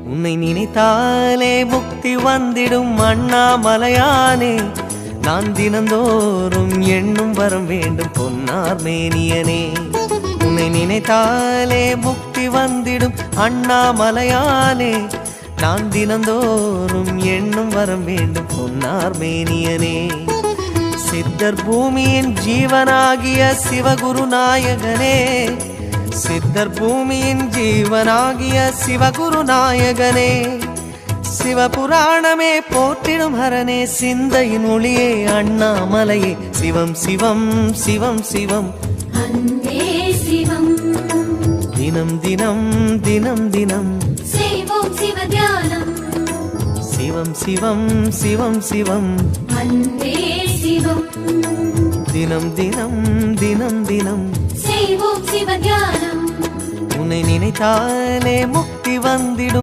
உன்னை நினைத்தாலே முக்தி வந்திடும் அண்ணாமலையானே. நான் தினந்தோறும் எண்ணும் வரம் வேண்டும் பொன்னார் மேனியனே. உன்னை நினைத்தாலே முக்தி வந்திடும் அண்ணாமலையானே. நான் தினந்தோறும் எண்ணும் வரம் வேண்டும் பொன்னார் மேனியனே. சித்தர் பூமியின் ஜீவனாகிய சிவகுரு நாயகனே. சித்தர் பூமியின் ஜீவனாகிய சிவகுரு நாயகனே. சிவபுராணமே போற்றிடும் ஹரனே. சிந்தையின் ஒளியே அண்ணாமலையே. சிவம் சிவம் சிவம் சிவம் அன்பே சிவம். தினம் தினம் தினம் தினம் செய்வோம் சிவ தியானம். சிவம் சிவம் சிவம் சிவம் அன்பே சிவம். தினம் தினம் தினம் தினம் செய்வோம் சிவ தியானம். உன்னை நினைத்தாலே முக்தி வந்திடும்.